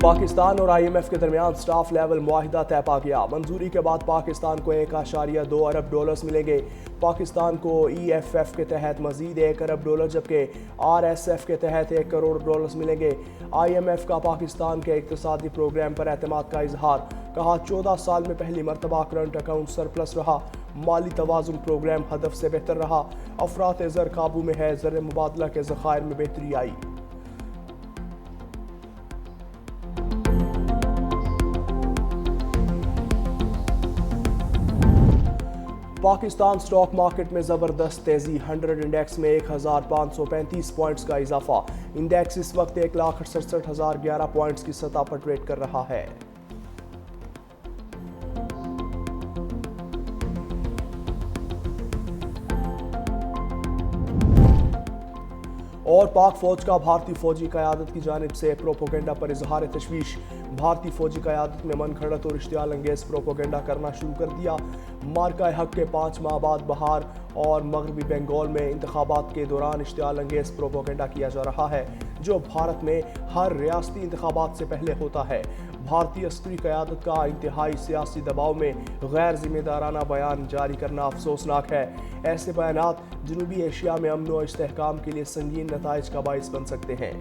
पाकिस्तान और IMF के दरमियान स्टाफ लेवल मुआहिदा तय पा गया। मंजूरी के बाद पाकिस्तान को $1.2 अरब मिलेंगे। पाकिस्तान को EFF के तहत मजीद $1 अरब जबकि RSF के तहत $1 करोड़ मिलेंगे। IMF का पाकिस्तान के इक्तिसादी प्रोग्राम पर एतमाद का इजहार। कहा 14 साल में पहली मरतबा करंट अकाउंट सरप्लस रहा। माली तवाज़ुन प्रोग्राम हदफ से बेहतर रहा। अफरात ज़र काबू में है। ज़र मुबादला के ज़खायर में बेहतरी आई। पाकिस्तान स्टॉक मार्केट में ज़बरदस्त तेज़ी। 100 इंडेक्स में 1535 पॉइंट्स का इजाफा। इंडेक्स इस वक्त 1,68,011 पॉइंट्स की सतह पर ट्रेड कर रहा है। और पाक फौज का भारतीय फौजी क़यादत की जानिब से प्रोपोगेंडा पर इजहार तशवीश। भारतीय फौजी क़यादत में मन घड़त और इश्तियाल अंगेज प्रोपोगेंडा करना शुरू कर दिया। मार्का हक के 5 माह बाद बहार और मगरबी बंगाल में इंतखाबात के दौरान इश्तियाल अंगेज प्रोपोगेंडा किया जा रहा है जो भारत में हर रियासती इंतखाबात से पहले होता है। भारतीय अस्करी क़यादत का इंतहाई सियासी दबाव में गैर जिम्मेदाराना बयान जारी करना अफसोसनाक है। ऐसे बयानात जनूबी एशिया में अमन और इस्तेहकाम के लिए संगीन नताइज का बाइस बन सकते हैं।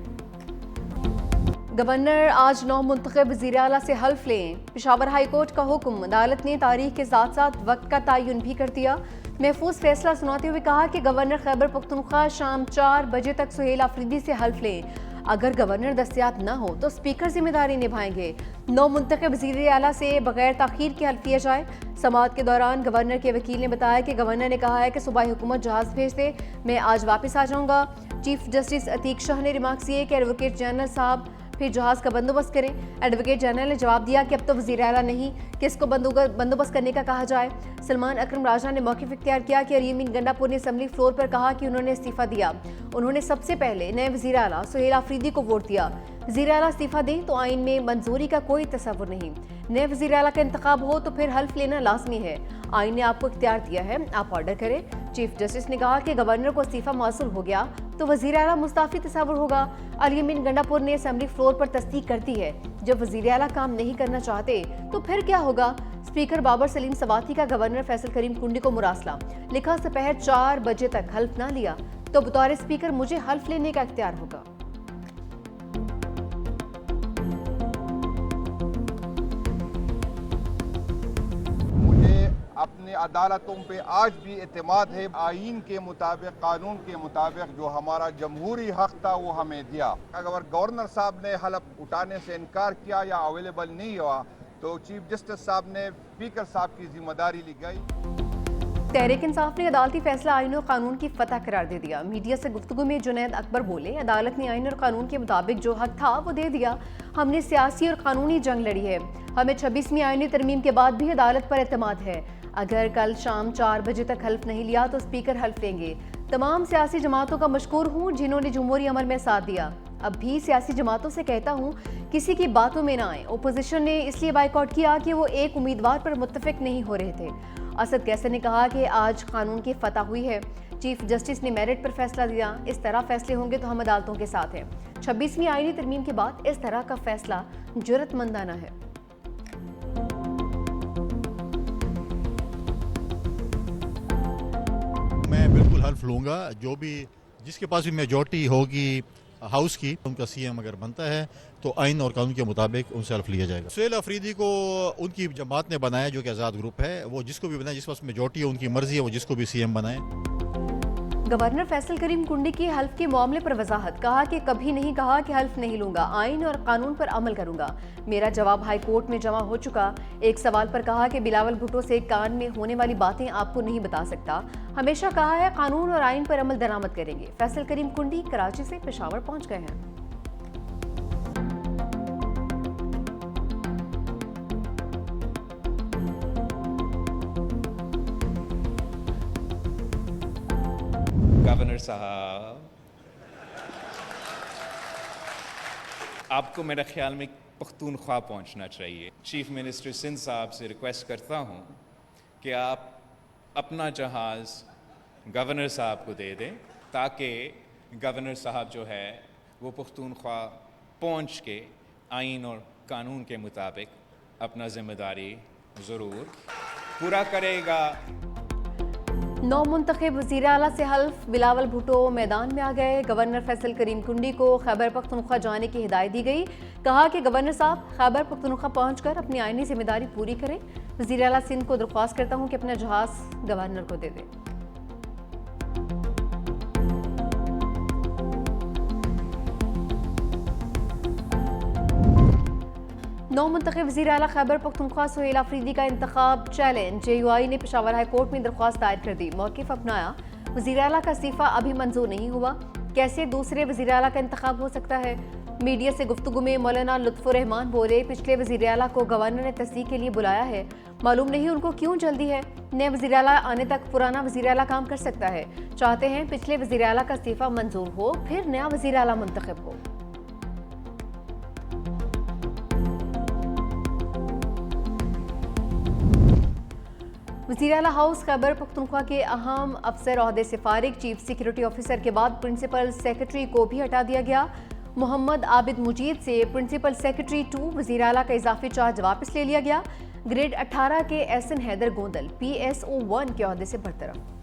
गवर्नर आज 9 मुंतखब वज़ीर आला से हल्फ लें। पेशावर हाई कोर्ट का हुक्म। अदालत ने तारीख के साथ साथ वक्त का तयन भी कर दिया। महफूज फैसला सुनाते हुए कहा कि गवर्नर खैबर पख्तूनख्वा शाम 4 बजे तक सुहेल आफरीदी से हल्फ लें। अगर गवर्नर दस्तयाब न हो तो स्पीकर जिम्मेदारी निभाएंगे। 9 मुंतखब वज़ीर आला से बगैर ताखीर के हल्फ लिया जाए। समाअत के दौरान गवर्नर के वकील ने बताया कि गवर्नर ने कहा है कि सूबाई हुकूमत जहाज भेज दे, मैं आज वापस आ जाऊंगा। चीफ जस्टिस अतीक शाह ने रिमार्क्स किए कि एडवोकेट जनरल साहब फिर जहाज का बंदोबस्त करें। एडवोकेट जनरल ने जवाब दिया कि अब तो वज़ीर आला नहीं, किसको बंदोबस्त करने का कहा जाए। सलमान अकरम राजा ने मौक़िफ़ इख्तियार किया कि अरीमीन गंडापुर ने असम्बली फ्लोर पर कहा कि उन्होंने इस्तीफ़ा दिया। उन्होंने सबसे पहले नए वज़ीर आला सुहेल आफरीदी को वोट दिया। वज़ीर आला इस्तीफ़ा दें तो आइन में मंजूरी का कोई तसव्वुर नहीं। नए वज़ीर आला का इंतखाब हो तो फिर हल्फ लेना लाजमी है। आइन ने आपको इख्तियार दिया है, आप ऑर्डर करें। चीफ जस्टिस ने कहा कि गवर्नर को इस्तीफ़ा मौसूल हो गया तो वज़ीर आला मुस्ताफ़ी तसव्वुर होगा। अलीमीन गंडापुर ने असम्बली फ्लोर पर तस्दीक कर दी है। जब वज़ीर आला काम नहीं करना चाहते तो फिर क्या होगा। स्पीकर बाबर सलीम सवाती का गवर्नर फैसल करीम कुंडी को मुरासला। लिखा दोपहर 4 बजे तक हल्फ ना लिया तो बतौर स्पीकर मुझे हल्फ लेने का इख्तियार होगा। अपनी अदालतों पे आज भी एतमाद है। आइन के मुताबिक, कानून के मुताबिक जो हमारा जमहूरी हक था वो हमें दिया। अगर गवर्नर साहब ने हलफ उठाने से इनकार किया या अवेलेबल नहीं हुआ तो चीफ जस्टिस साहब ने स्पीकर साहब की जिम्मेदारी ली गई। तहरीक इंसाफ ने अदालती फैसला आइन और कानून की फतह करार दे दिया। मीडिया से गुफ्तगू में जुनैद अकबर बोले, अदालत ने आइन और कानून के मुताबिक जो हक था वो दे दिया। हमने सियासी और कानूनी जंग लड़ी है। हमें 26वीं आइनी तरमीम के बाद भी अदालत पर एतमाद है। अगर कल शाम 4 बजे तक हल्फ नहीं लिया तो स्पीकर हल्फ लेंगे। तमाम सियासी जमातों का मशकूर हूँ जिन्होंने जमहूरी अमल में साथ दिया। अब भी सियासी जमातों से कहता हूँ किसी की बातों में ना आए। ओपोजिशन ने इसलिए बाइकआउट किया कि वो एक उम्मीदवार पर मुत्तफिक नहीं हो रहे थे। असद कैसर ने कहा कि आज कानून की फतह हुई है। चीफ जस्टिस ने मेरिट पर फैसला दिया। इस तरह फैसले होंगे तो हम अदालतों के साथ हैं। 26वीं आईनी तरमीम के बाद इस तरह का फैसला जुर्रतमंदाना है। मैं बिल्कुल हल्फ लूँगा। जो भी जिसके पास भी मेजॉरिटी होगी हाउस की, उनका सीएम अगर बनता है तो आइन और कानून के मुताबिक उनसे हल्फ लिया जाएगा। सुहेल अफरीदी को उनकी जमात ने बनाया जो कि आज़ाद ग्रुप है, वो जिसको भी बनाए, जिस पास मेजॉरिटी है उनकी मर्जी है, वो जिसको भी सीएम बनाए। गवर्नर फैसल करीम कुंडी की हल्फ के मामले पर वजाहत। कहा कि कभी नहीं कहा कि हल्फ नहीं लूंगा, आइन और कानून पर अमल करूंगा। मेरा जवाब हाई कोर्ट में जमा हो चुका। एक सवाल पर कहा कि बिलावल भुट्टो से कान में होने वाली बातें आपको नहीं बता सकता। हमेशा कहा है कानून और आइन पर अमल दरामद करेंगे। फैसल करीम कुंडी कराची से पेशावर पहुंच गए हैं। गवर्नर साहब, आपको मेरे ख्याल में पख्तूनख्वा पहुंचना चाहिए। चीफ मिनिस्टर सिंध साहब से रिक्वेस्ट करता हूं कि आप अपना जहाज़ गवर्नर साहब को दे दें ताकि गवर्नर साहब जो है वो पख्तूनख्वा पहुंच के आइन और कानून के मुताबिक अपना जिम्मेदारी ज़रूर पूरा करेगा। नौ मुंतखब वज़ीर आला से हल्फ, बिलावल भुट्टो मैदान में आ गए। गवर्नर फैसल करीम कुंडी को खैबर पख्तूनख्वा जाने की हिदायत दी गई। कहा कि गवर्नर साहब खैबर पख्तूनख्वा पहुंचकर अपनी आईनी जिम्मेदारी पूरी करें। वज़ीर आला सिंध को दरख्वास्त करता हूं कि अपना जहाज गवर्नर को दे दें। नौ मुंतखब वज़ीर आला खैबर पख्तूनख्वा सुहेल अफरीदी का इंतखाब चैलेंज। JUI ने पेशावर हाई कोर्ट में दरख्वास्त दायर कर दी। मौक़िफ़ अपनाया, वज़ीर आला का इस्तीफ़ा अभी मंजूर नहीं हुआ, कैसे दूसरे वज़ीर आला का इंतखाब हो सकता है। मीडिया से गुफ्तगू में मौलाना लुत्फ़ुर रहमान बोले, पिछले वज़ीर आला को गवर्नर ने तस्दीक के लिए बुलाया है, मालूम नहीं उनको क्यों जल्दी है। नए वज़ीर आला आने तक पुराना वज़ीर आला काम कर सकता है। चाहते हैं पिछले वज़ीर आला का इस्तीफ़ा मंजूर हो, फिर नया वज़ीर आला मुंतखब हो। वज़ीर आला हाउस खैबर पख्तूनख्वा के अहम अफसर ओहदे से फारिग। चीफ सिक्योरिटी ऑफिसर के बाद प्रिंसिपल सेक्रेटरी को भी हटा दिया गया। मोहम्मद आबिद मुजीद से प्रिंसिपल सेक्रेटरी 2 वज़ीर आला का इजाफी चार्ज वापस ले लिया गया। ग्रेड 18 के एहसन हैदर गोंदल PSO 1 के ओहदे से बरतरफ।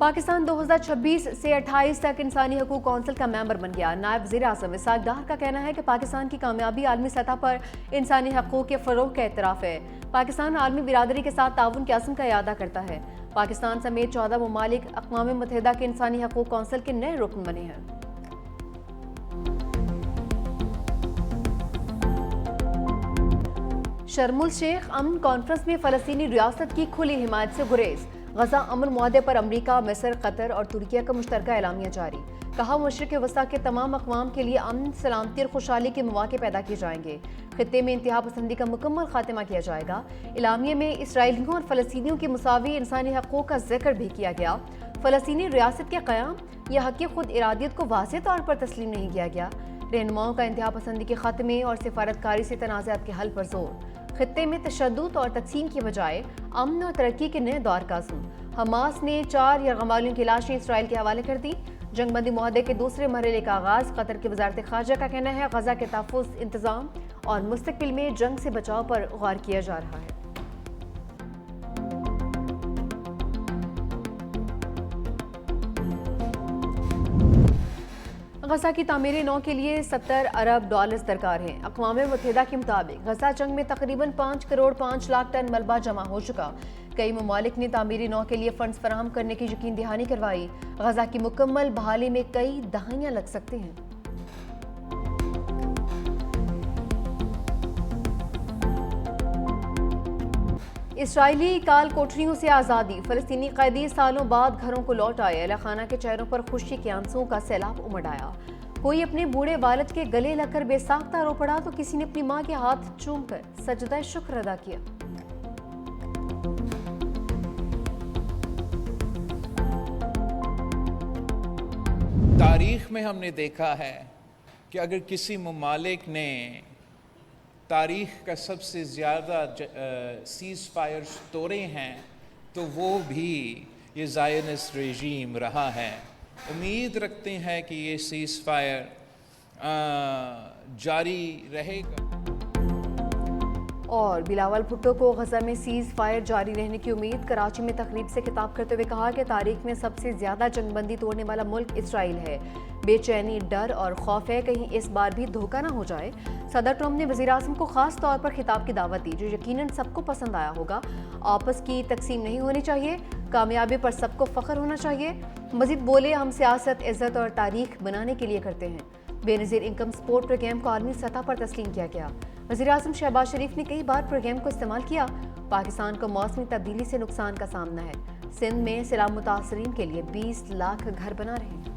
पाकिस्तान 2026 से 28 तक इंसानी हकूक कौंसिल का मेंबर बन गया। नायब वज़ीर आज़म इसहाक डार का कहना है कि पाकिस्तान की कामयाबी आलमी सतह पर इंसानी हकूक के फ़रोग़ का एतराफ़ है। पाकिस्तान आलमी बिरादरी के साथ ताउन के अज़्म का इयादा करता है। पाकिस्तान समेत 14 ममालिक अक़वाम मुत्तहिदा के इंसानी हकूक कौंसिल के नए रुकन बने हैं। शर्मुल शेख अमन कॉन्फ्रेंस में फ़लस्तीनी रियासत की खुली हिमायत से गुरेज। गजा अमन मुआहदे पर अमरीका, मिस्र, कतर और तुर्किया का मुश्तरका एलामिया जारी। कहा, मशरिक़ वस्ता के तमाम अक़वाम के लिए अमन, सलामती और खुशहाली के मौक़े पैदा किए जाएंगे। खित्ते में इंतहा पसंदी का मुकम्मल खात्मा किया जाएगा। इलामिया में इसराइलियों और फ़लस्तीनियों के मुसावी इंसानी हकूक़ का जिक्र भी किया गया। फ़लस्तीनी रियासत के क़याम या हक़ खुद इरादियत को वाज़ेह तौर पर तस्लीम नहीं किया गया। रहनुमाओं का इंतहा पसंदी के ख़ात्मे और सिफारतकारी से तनाज़ात के हल पर जोर। खित्ते में तशद्दुद और तक़सीम की बजाय अमन और तरक्की के नए दौर का अज़्म। हमास ने 4 यरग़मालियों की लाशें इसराइल के हवाले कर दी। जंगबंदी मुआहदे के दूसरे मरहले का आगाज़। कतर की वज़ारत ख़ारजा का कहना है, गज़ा के तहफ़्फ़ुज़, इंतज़ाम और मुस्तक़बिल में जंग से बचाव पर गौर किया जा रहा है। गजा की तामीर नौ के लिए $70 अरब दरकार हैं। अक़वाम मुत्तहिदा के मुताबिक गजा जंग में तकरीबन 5 करोड़ 5 लाख टन मलबा जमा हो चुका। कई ममालिक ने तामीर नौ के लिए फंड्स फराहम करने की यकीन दहानी करवाई। गजा की मुकम्मल बहाली में कई दहाइयाँ लग सकती हैं। इसराइली काल कोठरियों से आज़ादी। फ़लस्तीनी कैदी सालों बाद घरों को लौट आए। अहले खाना के चेहरों पर खुशी के आंसुओं का सैलाब उमड़ आया। कोई अपने बूढ़े वालिद के गले लगकर बेसाख्ता रो पड़ा तो किसी ने अपनी माँ के हाथ चूम कर सजदा शुक्र अदा किया। तारीख में हमने देखा है कि अगर किसी ममालिक ने तारीख का सबसे ज़्यादा सीज़ फायर्स तोड़े हैं तो वो भी ये ज़ायनिस्ट रेजीम रहा है। उम्मीद रखते हैं कि ये सीज़ फायर जारी रहेगा। और बिलावल भुट्टो को गजा में सीज़ फायर जारी रहने की उम्मीद। कराची में तकरीब से खिताब करते हुए कहा कि तारीख में सबसे ज़्यादा जंगबंदी तोड़ने वाला मुल्क इसराइल है। बेचैनी, डर और खौफ है कहीं इस बार भी धोखा ना हो जाए। सदर ट्रंप ने वज़ीर आज़म को ख़ास तौर पर खिताब की दावत दी जो यकीनन सबको पसंद आया होगा। आपस की तकसीम नहीं होनी चाहिए, कामयाबी पर सबको फ़ख्र होना चाहिए। मज़ीद बोले, हम सियासत, इज़्ज़त और तारीख बनाने के लिए करते हैं। बेनज़ीर इनकम सपोर्ट प्रोग्राम को आलमी सतह पर तस्लीम किया गया। वज़ीर आज़म शहबाज शरीफ ने कई बार प्रोग्राम को इस्तेमाल किया। पाकिस्तान को मौसमी तब्दीली से नुकसान का सामना है। सिंध में सैलाब मुतासरीन के लिए 20 लाख घर बना रहे हैं।